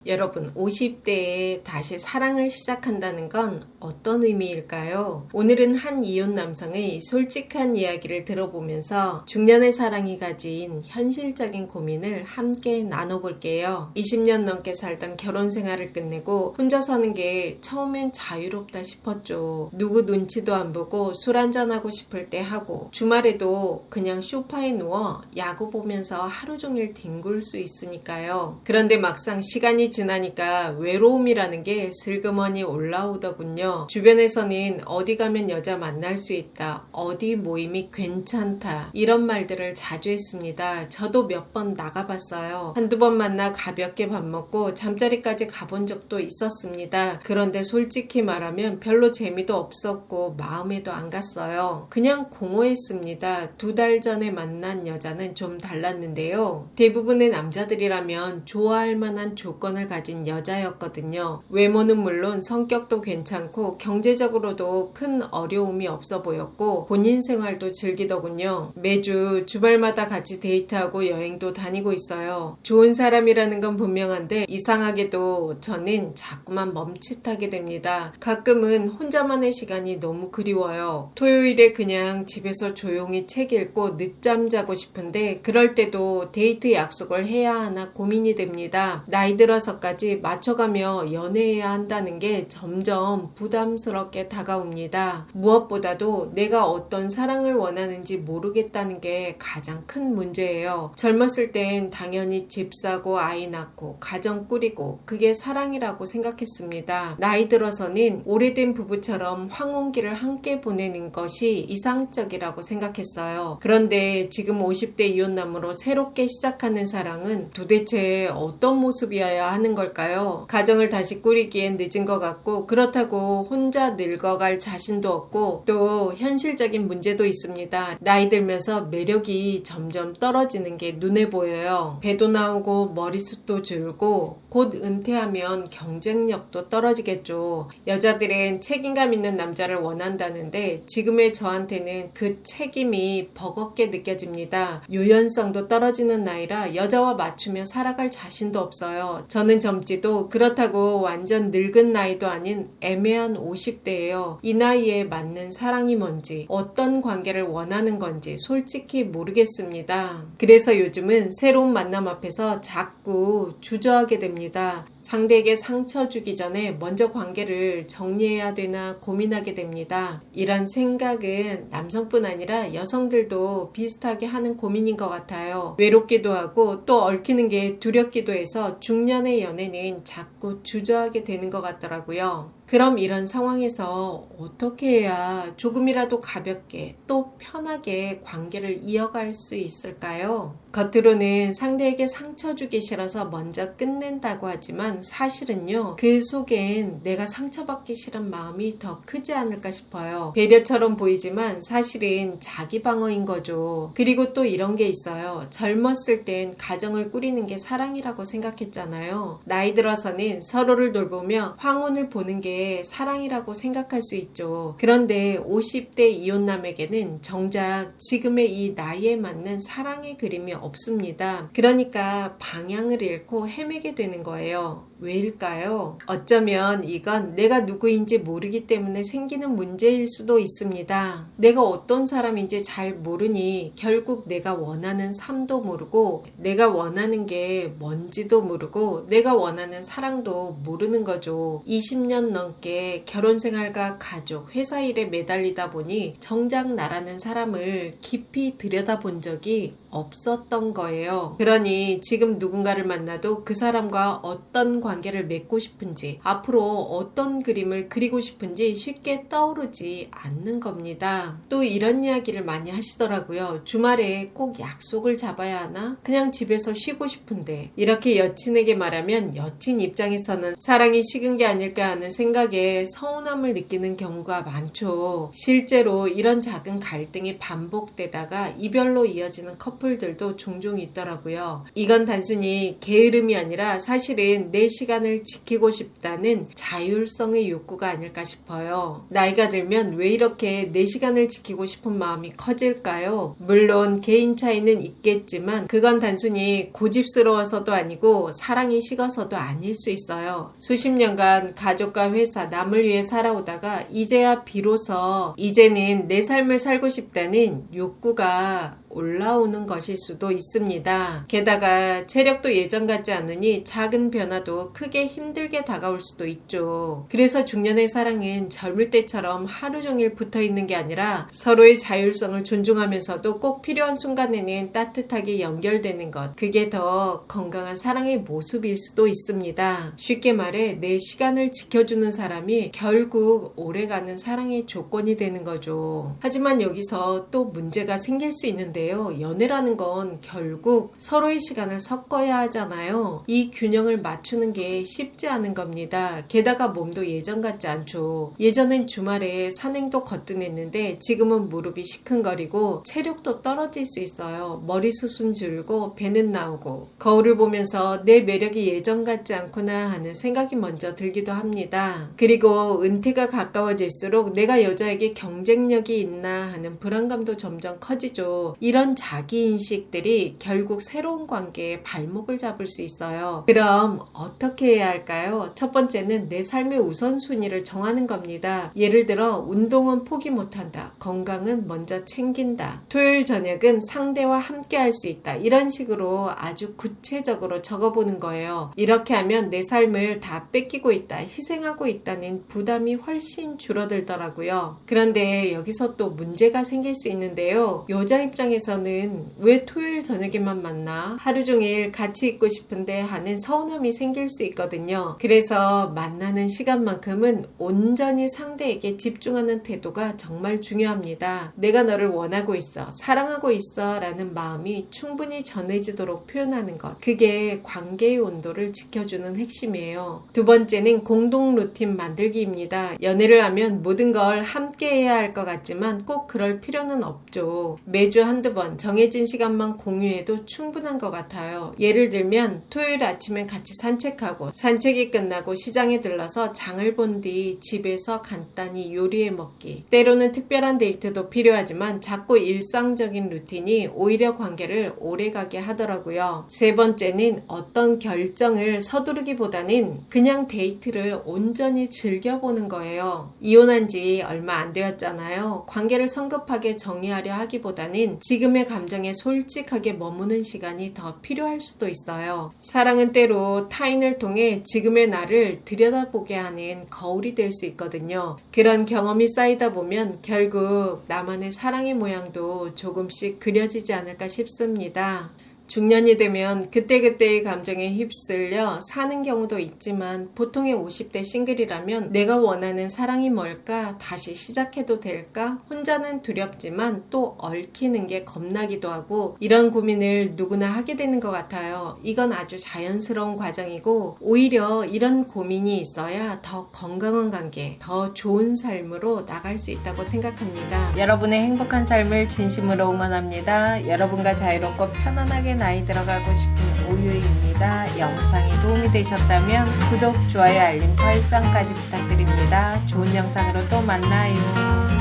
여러분, 50대에 다시 사랑을 시작한다는 건 어떤 의미일까요? 오늘은 한 이혼 남성의 솔직한 이야기를 들어보면서 중년의 사랑이 가진 현실적인 고민을 함께 나눠볼게요. 20년 넘게 살던 결혼 생활을 끝내고 혼자 사는 게 처음엔 자유롭다 싶었죠. 누구 눈치도 안 보고 술 한잔하고 싶을 때 하고 주말에도 그냥 소파에 누워 야구 보면서 하루 종일 뒹굴 수 있으니까요. 그런데 막상 시간이 지나니까 외로움이라는 게 슬그머니 올라오더군요. 주변에서는 어디 가면 여자 만날 수 있다, 어디 모임이 괜찮다, 이런 말들을 자주 했습니다. 저도 몇 번 나가봤어요. 한두 번 만나 가볍게 밥 먹고 잠자리까지 가본 적도 있었습니다. 그런데 솔직히 말하면 별로 재미도 없었고 마음에도 안 갔어요. 그냥 공허했습니다. 2달 전에 만난 여자는 좀 달랐는데요. 대부분의 남자들이라면 좋아할 만한 조건을 가진 여자였거든요. 외모는 물론 성격도 괜찮고 경제적으로도 큰 어려움이 없어 보였고 본인 생활도 즐기더군요. 매주 주말마다 같이 데이트하고 여행도 다니고 있어요. 좋은 사람이라는 건 분명한데 이상하게도 저는 자꾸만 멈칫하게 됩니다. 가끔은 혼자만의 시간이 너무 그리워요. 토요일에 그냥 집에서 조용히 책 읽고 늦잠 자고 싶은데 그럴 때도 데이트 약속을 해야 하나 고민이 됩니다. 나이 들어서까지 맞춰가며 연애해야 한다는 게 점점 부담스럽게 다가옵니다. 무엇보다도 내가 어떤 사랑을 원하는지 모르겠다는 게 가장 큰 문제예요. 젊었을 땐 당연히 집 사고 아이 낳고 가정 꾸리고 그게 사랑이라고 생각했습니다. 나이 들어서는 오래된 부부처럼 황혼기를 함께 보내는 것이 이상적이라고 생각했어요. 그런데 지금 50대 이혼남으로 새롭게 시작하는 사랑은 도대체 어떤 모습이어야 하는 걸까요? 가정을 다시 꾸리기엔 늦은 것 같고 그렇다고 혼자 늙어갈 자신도 없고 또 현실적인 문제도 있습니다. 나이 들면서 매력이 점점 떨어지는 게 눈에 보여요. 배도 나오고 머리숱도 줄고 곧 은퇴하면 경쟁력도 떨어지겠죠. 여자들은 책임감 있는 남자를 원한다는데 지금의 저한테는 그 책임이 버겁게 느껴집니다. 유연성도 떨어지는 나이라 여자와 맞추며 살아갈 자신도 없어요. 저는 젊지도 그렇다고 완전 늙은 나이도 아닌 애매한 50대예요. 이 나이에 맞는 사랑이 뭔지 어떤 관계를 원하는 건지 솔직히 모르겠습니다. 그래서 요즘은 새로운 만남 앞에서 자꾸 주저하게 됩니다. 상대에게 상처 주기 전에 먼저 관계를 정리해야 되나 고민하게 됩니다. 이런 생각은 남성뿐 아니라 여성들도 비슷하게 하는 고민인 것 같아요. 외롭기도 하고 또 얽히는 게 두렵기도 해서 중년의 연애는 자꾸 주저하게 되는 것 같더라고요. 그럼 이런 상황에서 어떻게 해야 조금이라도 가볍게 또 편하게 관계를 이어갈 수 있을까요? 겉으로는 상대에게 상처 주기 싫어서 먼저 끝낸다고 하지만 사실은요, 그 속엔 내가 상처받기 싫은 마음이 더 크지 않을까 싶어요. 배려처럼 보이지만 사실은 자기 방어인 거죠. 그리고 또 이런 게 있어요. 젊었을 땐 가정을 꾸리는 게 사랑이라고 생각했잖아요. 나이 들어서는 서로를 돌보며 황혼을 보는 게 사랑이라고 생각할 수 있죠. 그런데 50대 이혼남에게는 정작 지금의 이 나이에 맞는 사랑의 그림이 없습니다. 그러니까 방향을 잃고 헤매게 되는 거예요. 왜일까요? 어쩌면 이건 내가 누구인지 모르기 때문에 생기는 문제일 수도 있습니다. 내가 어떤 사람인지 잘 모르니 결국 내가 원하는 삶도 모르고 내가 원하는 게 뭔지도 모르고 내가 원하는 사랑도 모르는 거죠. 20년 넘게 결혼생활과 가족, 회사 일에 매달리다 보니 정작 나라는 사람을 깊이 들여다본 적이 없었던 거예요. 그러니 지금 누군가를 만나도 그 사람과 어떤 관계를 맺고 싶은지, 앞으로 어떤 그림을 그리고 싶은지 쉽게 떠오르지 않는 겁니다. 또 이런 이야기를 많이 하시더라고요. 주말에 꼭 약속을 잡아야 하나? 그냥 집에서 쉬고 싶은데. 이렇게 여친에게 말하면 여친 입장에서는 사랑이 식은 게 아닐까 하는 생각에 서운함을 느끼는 경우가 많죠. 실제로 이런 작은 갈등이 반복되다가 이별로 이어지는 커플 커플들도 종종 있더라고요. 이건 단순히 게으름이 아니라 사실은 내 시간을 지키고 싶다는 자율성의 욕구가 아닐까 싶어요. 나이가 들면 왜 이렇게 내 시간을 지키고 싶은 마음이 커질까요? 물론 개인 차이는 있겠지만 그건 단순히 고집스러워서도 아니고 사랑이 식어서도 아닐 수 있어요. 수십 년간 가족과 회사, 남을 위해 살아오다가 이제야 비로소 이제는 내 삶을 살고 싶다는 욕구가 올라오는 것일 수도 있습니다. 게다가 체력도 예전 같지 않으니 작은 변화도 크게 힘들게 다가올 수도 있죠. 그래서 중년의 사랑은 젊을 때처럼 하루 종일 붙어 있는 게 아니라 서로의 자율성을 존중하면서도 꼭 필요한 순간에는 따뜻하게 연결되는 것. 그게 더 건강한 사랑의 모습일 수도 있습니다. 쉽게 말해 내 시간을 지켜주는 사람이 결국 오래가는 사랑의 조건이 되는 거죠. 하지만 여기서 또 문제가 생길 수 있는데 연애라는 건 결국 서로의 시간을 섞어야 하잖아요. 이 균형을 맞추는 게 쉽지 않은 겁니다. 게다가 몸도 예전 같지 않죠. 예전엔 주말에 산행도 거뜬했는데 지금은 무릎이 시큰거리고 체력도 떨어질 수 있어요. 머리숱은 줄고 배는 나오고 거울을 보면서 내 매력이 예전 같지 않구나 하는 생각이 먼저 들기도 합니다. 그리고 은퇴가 가까워질수록 내가 여자에게 경쟁력이 있나 하는 불안감도 점점 커지죠. 이런 자기인식들이 결국 새로운 관계에 발목을 잡을 수 있어요. 그럼 어떻게 해야 할까요? 첫 번째는 내 삶의 우선순위를 정하는 겁니다. 예를 들어 운동은 포기 못한다. 건강은 먼저 챙긴다. 토요일 저녁은 상대와 함께 할 수 있다. 이런 식으로 아주 구체적으로 적어보는 거예요. 이렇게 하면 내 삶을 다 뺏기고 있다. 희생하고 있다는 부담이 훨씬 줄어들더라고요. 그런데 여기서 또 문제가 생길 수 있는데요. 여자 입장에서는 왜 토요일 저녁에만 만나? 하루 종일 같이 있고 싶은데 하는 서운함이 생길 수 있거든요. 그래서 만나는 시간만큼은 온전히 상대에게 집중하는 태도가 정말 중요합니다. 내가 너를 원하고 있어, 사랑하고 있어 라는 마음이 충분히 전해지도록 표현하는 것. 그게 관계의 온도를 지켜주는 핵심이에요. 두 번째는 공동 루틴 만들기입니다. 연애를 하면 모든 걸 함께 해야 할 것 같지만 꼭 그럴 필요는 없죠. 매주 한두 번 정해진 시간만 공유해도 충분한 것 같아요. 예를 들면 토요일 아침에 같이 산책하고 산책이 끝나고 시장에 들러서 장을 본 뒤 집에서 간단히 요리해 먹기. 때로는 특별한 데이트도 필요하지만 자꾸 일상적인 루틴이 오히려 관계를 오래가게 하더라고요. 세 번째는 어떤 결정을 서두르기보다는 그냥 데이트를 온전히 즐겨보는 거예요. 이혼한 지 얼마 안 되었잖아요. 관계를 성급하게 정리하려 하기보다는 지금의 감정에 솔직하게 머무는 시간이 더 필요할 수도 있어요. 사랑은 때로 타인을 통해 지금의 나를 들여다보게 하는 거울이 될 수 있거든요. 그런 경험이 쌓이다 보면 결국 나만의 사랑의 모양도 조금씩 그려지지 않을까 싶습니다. 중년이 되면 그때그때의 감정에 휩쓸려 사는 경우도 있지만 보통의 50대 싱글이라면 내가 원하는 사랑이 뭘까? 다시 시작해도 될까? 혼자는 두렵지만 또 얽히는 게 겁나기도 하고 이런 고민을 누구나 하게 되는 것 같아요. 이건 아주 자연스러운 과정이고 오히려 이런 고민이 있어야 더 건강한 관계, 더 좋은 삶으로 나갈 수 있다고 생각합니다. 여러분의 행복한 삶을 진심으로 응원합니다. 여러분과 자유롭고 편안하게 나이 들어가고 싶은 오유입니다. 영상이 도움이 되셨다면 구독, 좋아요, 알림 설정까지 부탁드립니다. 좋은 영상으로 또 만나요.